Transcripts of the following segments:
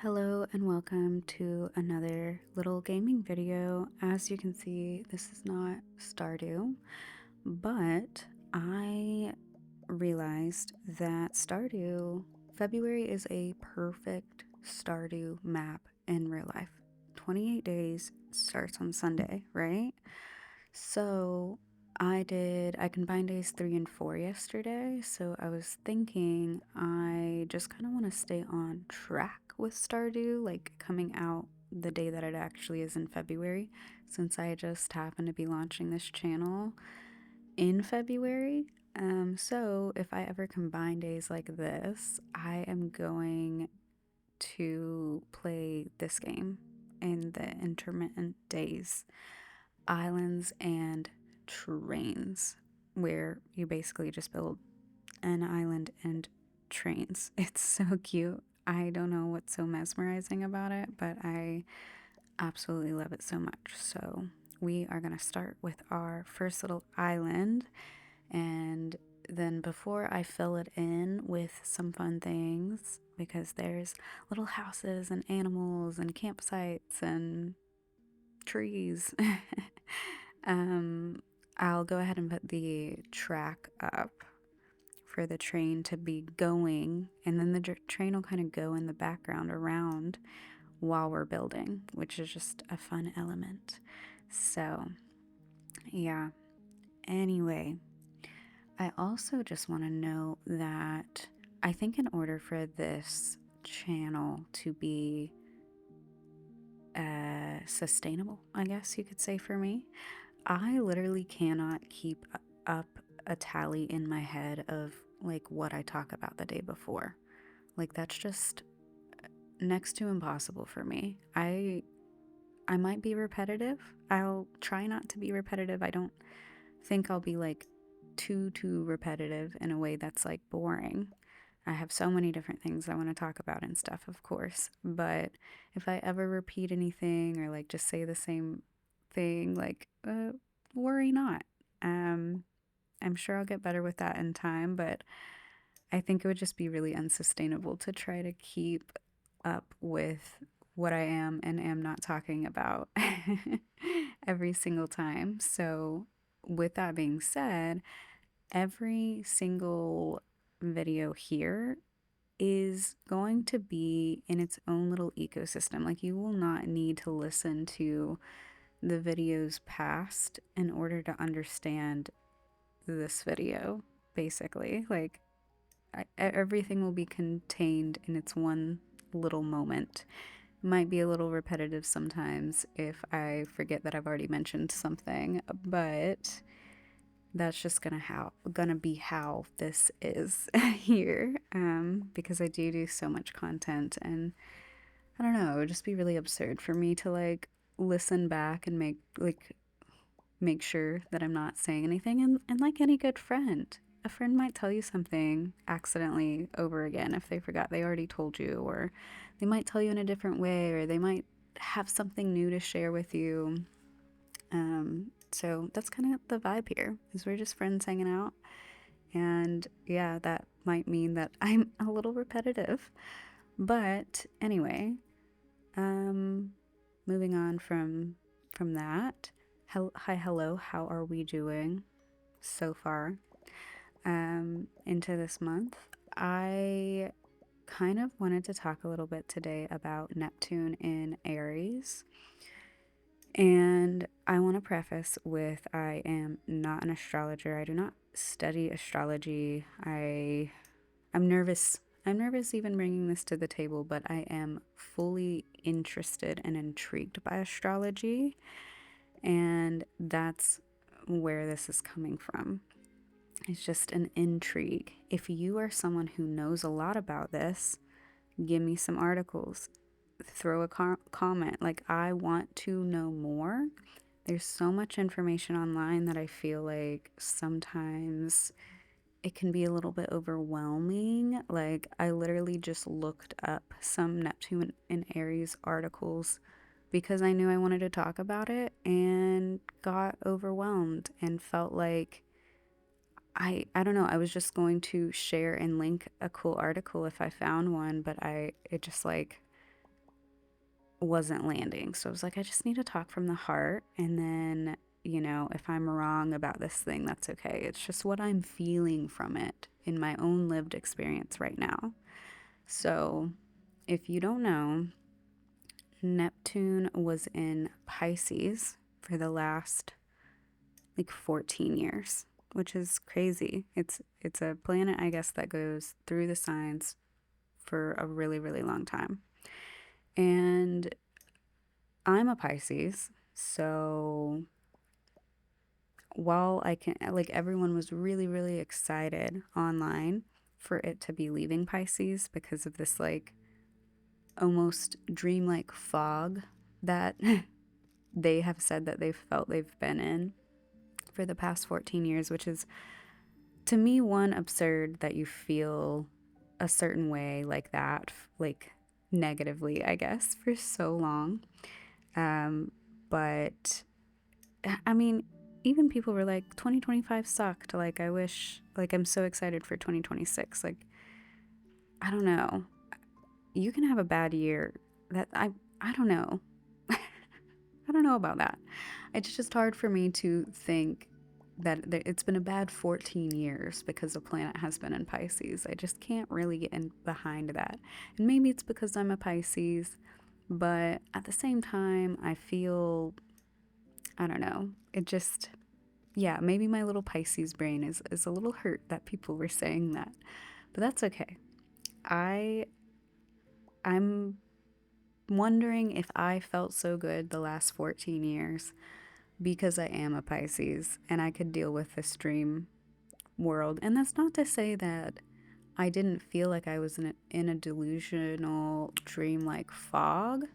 Hello and welcome to another little gaming video. As you can see, this is not Stardew, but I realized that February is a perfect Stardew map in real life. 28 days starts on Sunday, right? So I combined days 3 and 4 yesterday. So I was thinking I just kind of want to stay on track with Stardew, like coming out the day that it actually is in February, since I just happen to be launching this channel in February. So if I ever combine days like this, I am going to play this game in the intermittent days, islands and trains, where you basically just build an island and trains. It's so cute. I don't know what's so mesmerizing about it, but I absolutely love it so much. So we are going to start with our first little island, and then before I fill it in with some fun things, because there's little houses and animals and campsites and trees. um, I'll go ahead and put the track up for the train to be going, and then the train will kind of go in the background around while we're building, which is just a fun element. So, yeah. Anyway, I also just want to note that I think in order for this channel to be sustainable, I guess you could say, for me, I literally cannot keep up a tally in my head of like what I talk about the day before. Like that's just next to impossible for me. I might be repetitive. I'll try not to be repetitive. I don't think I'll be like too repetitive in a way that's like boring. I have so many different things I want to talk about and stuff, of course. But if I ever repeat anything or like just say the same thing, like, worry not. Um, I'm sure I'll get better with that in time, but I think it would just be really unsustainable to try to keep up with what I am and am not talking about every single time. So, with that being said, every single video here is going to be in its own little ecosystem. Like, you will not need to listen to the videos past in order to understand this video, basically. Like, everything will be contained in its one little moment. Might be a little repetitive sometimes if I forget that I've already mentioned something, but that's just gonna be how this is here, because I do so much content, and I don't know, it would just be really absurd for me to like listen back and make sure that I'm not saying anything. And like any good friend, a friend might tell you something accidentally over again if they forgot they already told you, or they might tell you in a different way, or they might have something new to share with you. So that's kind of the vibe here, is we're just friends hanging out. And yeah, that might mean that I'm a little repetitive. But anyway, um, moving on from that. Hi, hello. How are we doing so far? Into this month, I kind of wanted to talk a little bit today about Neptune in Aries. And I want to preface with I am not an astrologer. I do not study astrology. I'm nervous. I'm nervous even bringing this to the table, but I am fully interested and intrigued by astrology, and that's where this is coming from. It's just an intrigue. If you are someone who knows a lot about this, give me some articles. Throw a comment. Like, I want to know more. There's so much information online that I feel like sometimes it can be a little bit overwhelming. Like, I literally just looked up some Neptune and Aries articles because I knew I wanted to talk about it, and got overwhelmed and felt like I don't know, I was just going to share and link a cool article if I found one, but it just like wasn't landing. So I was like, I just need to talk from the heart. And then, if I'm wrong about this thing, that's okay. It's just what I'm feeling from it in my own lived experience right now. So if you don't know, Neptune was in Pisces for the last like 14 years, which is crazy. It's a planet, I guess, that goes through the signs for a really, really long time. And I'm a Pisces, so while I can, like, everyone was really, really excited online for it to be leaving Pisces because of this, like, almost dreamlike fog that they have said that they've felt they've been in for the past 14 years, which is, to me, one, absurd that you feel a certain way like that, like negatively, I guess, for so long. Um, but I mean, even people were like, 2025 sucked. Like, I wish, like, I'm so excited for 2026. Like, I don't know. You can have a bad year. I don't know. I don't know about that. It's just hard for me to think that it's been a bad 14 years because the planet has been in Pisces. I just can't really get in behind that. And maybe it's because I'm a Pisces, but at the same time, I feel, I don't know. It just, yeah, maybe my little Pisces brain is a little hurt that people were saying that. But that's okay. I I'm wondering if I felt so good the last 14 years because I am a Pisces and I could deal with this dream world. And that's not to say that I didn't feel like I was in a delusional dream-like fog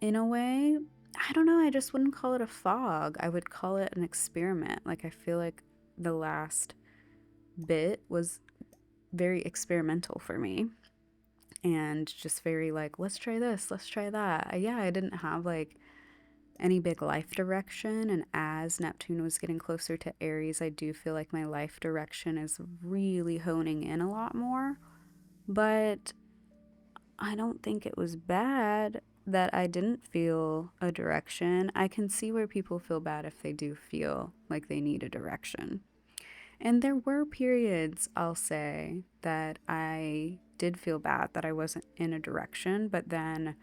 in a way. I don't know, I just wouldn't call it a fog. I would call it an experiment. Like, I feel like the last bit was very experimental for me and just very like, let's try this, let's try that. Yeah, I didn't have like any big life direction. And as Neptune was getting closer to Aries, I do feel like my life direction is really honing in a lot more. But I don't think it was bad that I didn't feel a direction. I can see where people feel bad if they do feel like they need a direction. And there were periods, I'll say, that I did feel bad that I wasn't in a direction, but then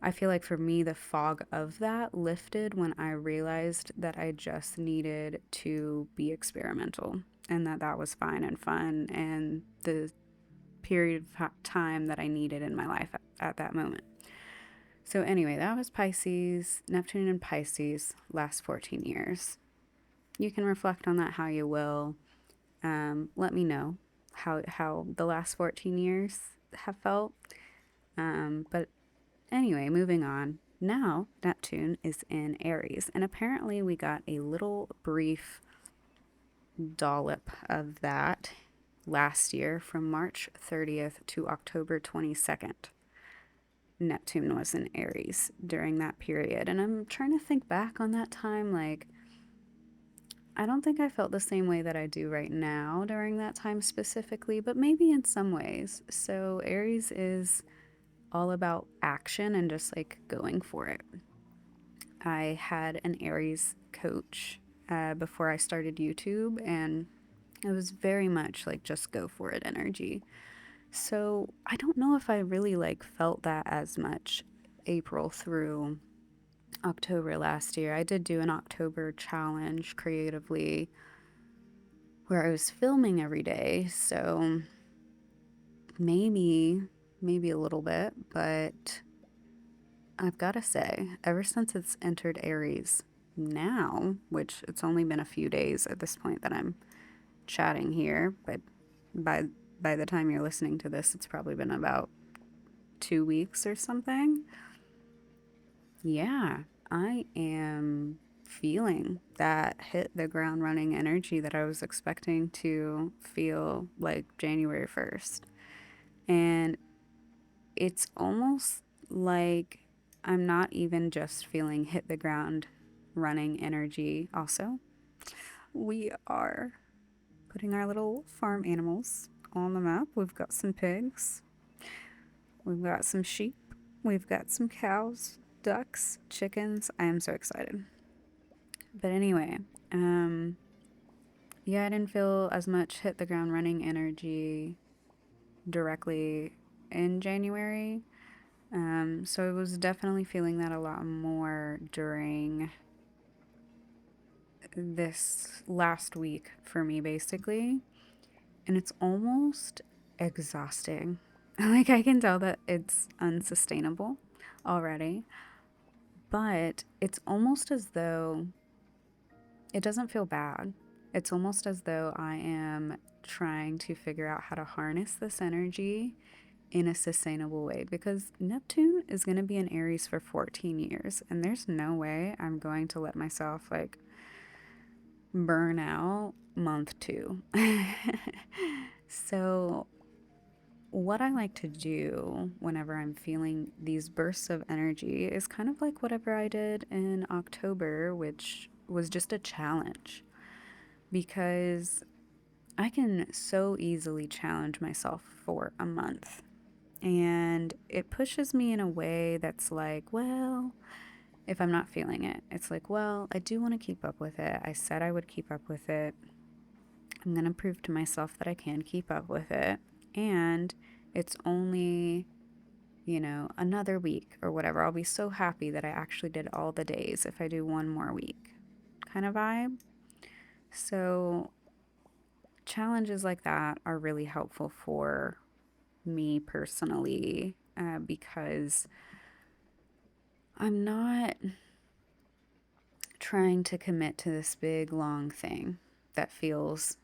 I feel like for me, the fog of that lifted when I realized that I just needed to be experimental and that that was fine and fun and the period of time that I needed in my life at that moment. So, anyway, that was Pisces, Neptune and Pisces, last 14 years. You can reflect on that how you will. Let me know how the last 14 years have felt. But anyway, moving on. Now, Neptune is in Aries, and apparently, we got a little brief dollop of that last year from March 30th to October 22nd. Neptune was in Aries during that period, and I'm trying to think back on that time. Like, I don't think I felt the same way that I do right now during that time specifically, but maybe in some ways. So, Aries is all about action and just like going for it. I had an Aries coach before I started YouTube, and it was very much like just go for it energy. So I don't know if I really like felt that as much April through October last year. I did do an October challenge creatively where I was filming every day, so maybe a little bit, but I've got to say, ever since it's entered Aries now, which it's only been a few days at this point that I'm chatting here, but by by the time you're listening to this, it's probably been about 2 weeks or something. Yeah, I am feeling that hit the ground running energy that I was expecting to feel like January 1st. And it's almost like I'm not even just feeling hit the ground running energy. Also, we are putting our little farm animals on the map. We've got some pigs, we've got some sheep, We've got some cows, ducks, chickens. I am so excited. But anyway, yeah, I didn't feel as much hit the ground running energy directly in January. So I was definitely feeling that a lot more during this last week for me, basically. And it's almost exhausting. Like, I can tell that it's unsustainable already, but it's almost as though it doesn't feel bad. It's almost as though I am trying to figure out how to harness this energy in a sustainable way because Neptune is going to be in Aries for 14 years, and there's no way I'm going to let myself like burn out month 2. So what I like to do whenever I'm feeling these bursts of energy is kind of like whatever I did in October, which was just a challenge because I can so easily challenge myself for a month. And it pushes me in a way that's like, well, if I'm not feeling it, it's like, well, I do want to keep up with it. I said I would keep up with it. I'm going to prove to myself that I can keep up with it. And it's only, another week or whatever. I'll be so happy that I actually did all the days if I do one more week kind of vibe. So, challenges like that are really helpful for me personally because I'm not trying to commit to this big long thing that feels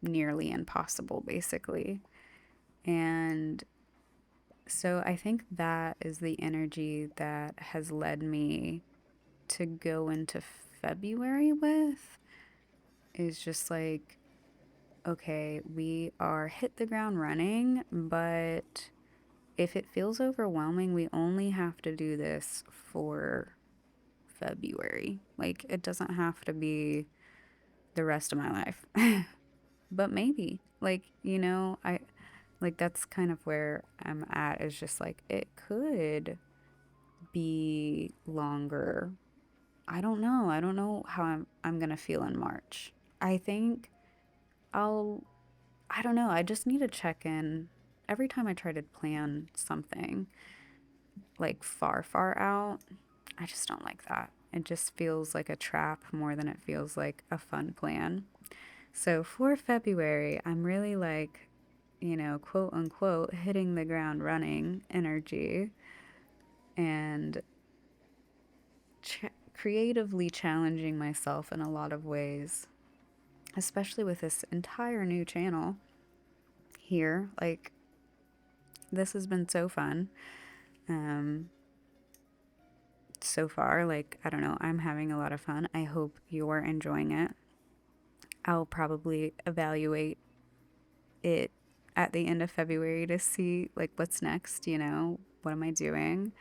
nearly impossible, basically. And so I think that is the energy that has led me to go into February with is just like, okay, we are hit the ground running, but if it feels overwhelming, we only have to do this for February. Like, it doesn't have to be the rest of my life. But maybe. Like, I like that's kind of where I'm at is just like it could be longer. I don't know. I don't know how I'm going to feel in March. I think I'll I don't know. I just need to check in every time I try to plan something like far, far out. I just don't like that. It just feels like a trap more than it feels like a fun plan. So for February, I'm really like, quote unquote, hitting the ground running energy and creatively challenging myself in a lot of ways, especially with this entire new channel here. Like, this has been so fun. Um, so far, like, I don't know, I'm having a lot of fun. I hope you're enjoying it. I'll probably evaluate it at the end of February to see like what's next, what am I doing?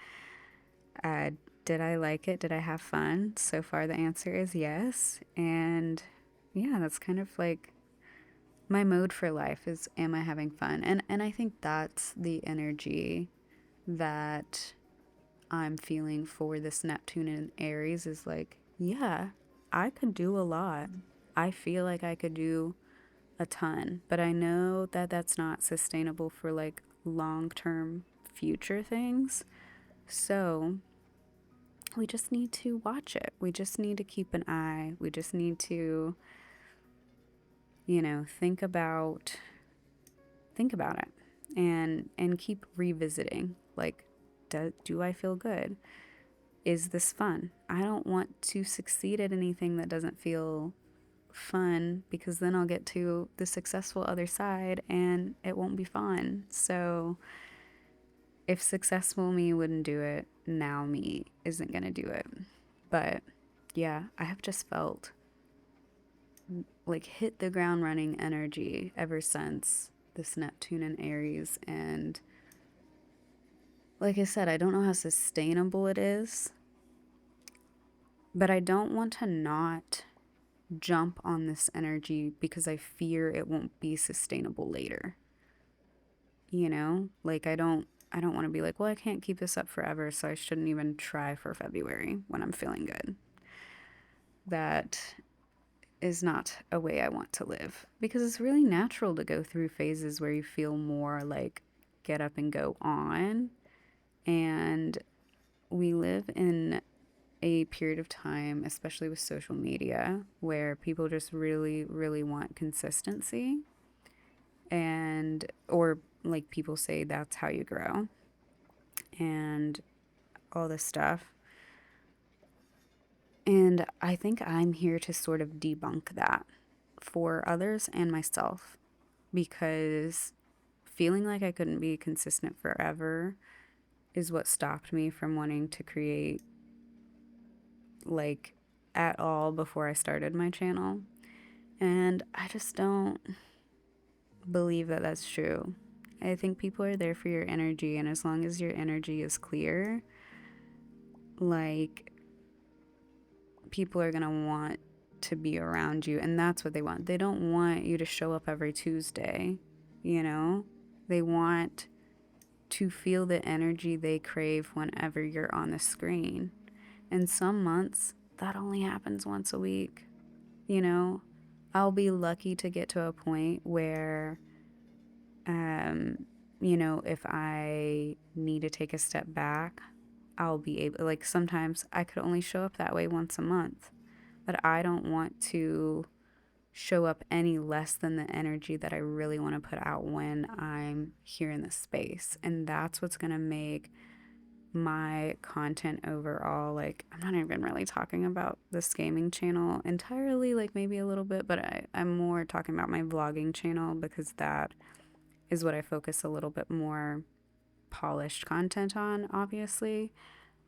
Uh, did I like it? Did I have fun? So far, the answer is yes. And yeah, that's kind of like my mode for life is am I having fun? And I think that's the energy that I'm feeling for this Neptune and Aries is like, yeah, I could do a lot. I feel like I could do a ton, but I know that that's not sustainable for like long-term future things. So, we just need to watch it. We just need to keep an eye. We just need to, think about it and keep revisiting. Like, do I feel good? Is this fun? I don't want to succeed at anything that doesn't feel fun because then I'll get to the successful other side and it won't be fun. So if successful me wouldn't do it, now me isn't going to do it. But yeah, I have just felt like hit the ground running energy ever since this Neptune and Aries. And like I said, I don't know how sustainable it is, but I don't want to not jump on this energy because I fear it won't be sustainable later. Like I don't I don't want to be like, well, I can't keep this up forever, so I shouldn't even try for February when I'm feeling good. That is not a way I want to live, because it's really natural to go through phases where you feel more like get up and go on. And we live in a period of time, especially with social media, where people just really, really want consistency. And, or like people say that's how you grow and all this stuff. And I think I'm here to sort of debunk that for others and myself, because feeling like I couldn't be consistent forever is what stopped me from wanting to create like at all before I started my channel. And I just don't believe that that's true. I think people are there for your energy, and as long as your energy is clear, like, people are going to want to be around you, and that's what they want. They don't want you to show up every Tuesday, you know? They want to feel the energy they crave whenever you're on the screen. And some months, that only happens once a week, you know? I'll be lucky to get to a point where, you know, if I need to take a step back, I'll be able, like, sometimes I could only show up that way once a month. But I don't want to show up any less than the energy that I really want to put out when I'm here in this space. And that's what's going to make my content overall, like, I'm not even really talking about this gaming channel entirely, like maybe a little bit, but I'm more talking about my vlogging channel, because that is what I focus a little bit more polished content on, obviously.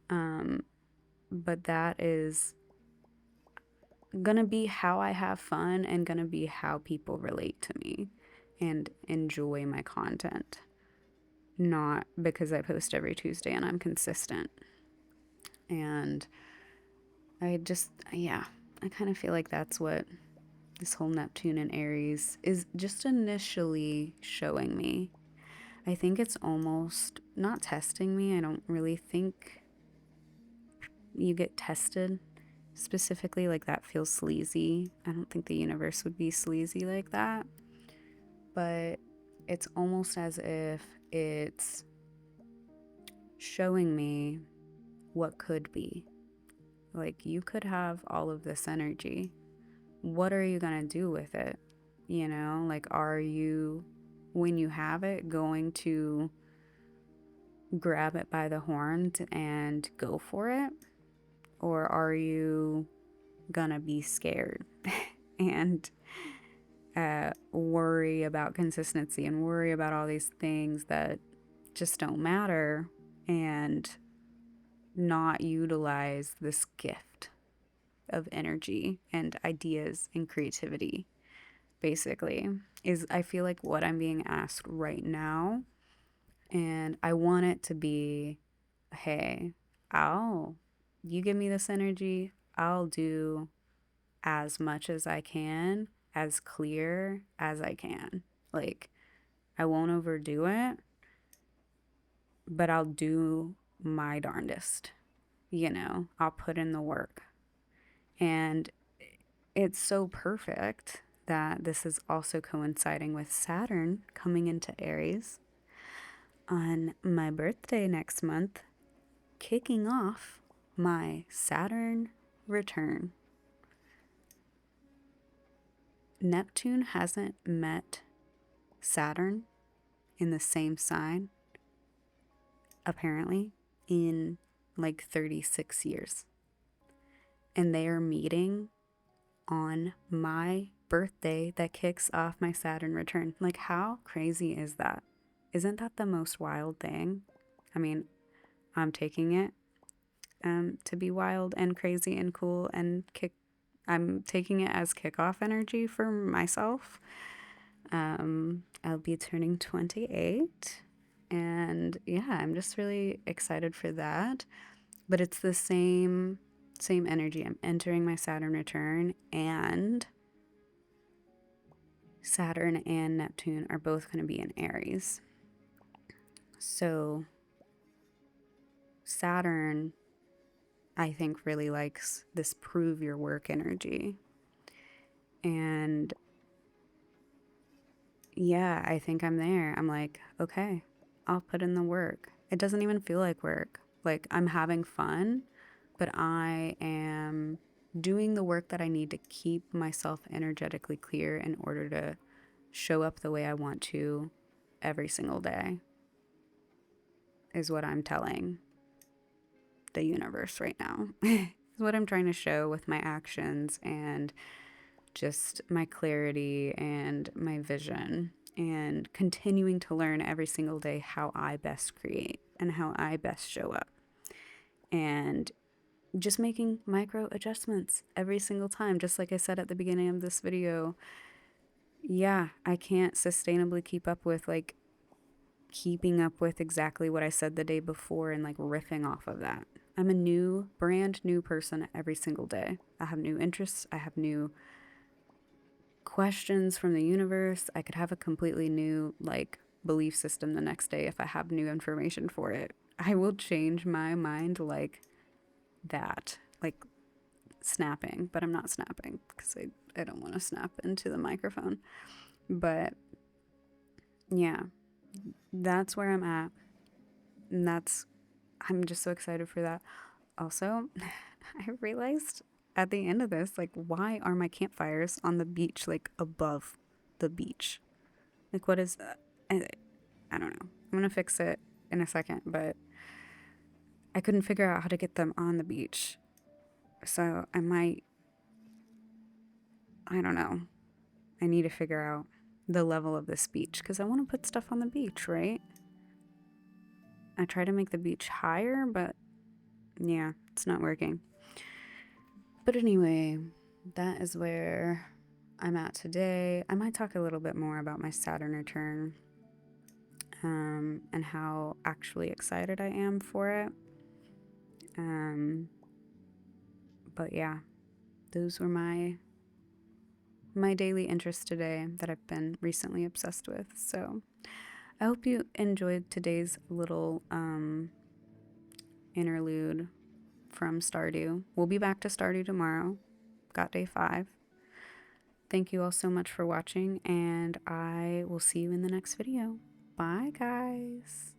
But that is gonna be how I have fun and gonna be how people relate to me and enjoy my content. Not because I post every Tuesday and I'm consistent. And yeah, I kind of feel like that's what this whole Neptune and Aries is just initially showing me. I think it's almost not testing me. I don't really think you get tested specifically, like that feels sleazy. I don't think the universe would be sleazy like that. But it's almost as if it's showing me what could be. Like, you could have all of this energy. What are you going to do with it? You know, like, are you, when you have it, going to grab it by the horns and go for it? Or are you gonna be scared and worry about consistency and worry about all these things that just don't matter, and not utilize this gift of energy and ideas and creativity, basically, is I feel like what I'm being asked right now. And I want it to be, hey, you give me this energy, I'll do as much as I can, as clear as I can. Like, I won't overdo it, but I'll do my darndest. You know, I'll put in the work. And it's so perfect that this is also coinciding with Saturn coming into Aries on my birthday next month, kicking off my Saturn return. Neptune hasn't met Saturn in the same sign, apparently, in like 36 years. And they are meeting on my birthday that kicks off my Saturn return. Like, how crazy is that? Isn't that the most wild thing? I mean, I'm taking it to be wild and crazy and cool and I'm taking it as kickoff energy for myself. I'll be turning 28, and yeah, I'm just really excited for that. But it's the same energy. I'm entering my Saturn return, and Saturn and Neptune are both going to be in Aries. So Saturn, I think, really likes this prove your work energy. And yeah, I think I'm there. I'm like, okay, I'll put in the work. It doesn't even feel like work. Like, I'm having fun, but I am doing the work that I need to keep myself energetically clear in order to show up the way I want to every single day, is what I'm telling the universe right now. Is what I'm trying to show with my actions and just my clarity and my vision, and continuing to learn every single day how I best create and how I best show up. And just making micro adjustments every single time. Just like I said at the beginning of this video, yeah, I can't sustainably keep up with like keeping up with exactly what I said the day before and like riffing off of that. I'm a new, brand new person every single day. I have new interests. I have new questions from the universe. I could have a completely new like belief system the next day if I have new information for it. I will change my mind like that. Like snapping, but I'm not snapping because I don't want to snap into the microphone. But yeah, that's where I'm at. And I'm just so excited for that. Also, I realized at the end of this, like, why are my campfires on the beach, like above the beach? Like, what is that? I don't know. I'm going to fix it in a second, but I couldn't figure out how to get them on the beach. So I don't know. I need to figure out the level of this beach because I want to put stuff on the beach, right? I try to make the beach higher, but yeah, it's not working. But anyway, that is where I'm at today. I might talk a little bit more about my Saturn return, and how actually excited I am for it. But yeah, those were my daily interests today that I've been recently obsessed with. So I hope you enjoyed today's little interlude from Stardew. We'll be back to Stardew tomorrow. Got day 5. Thank you all so much for watching, and I will see you in the next video. Bye, guys.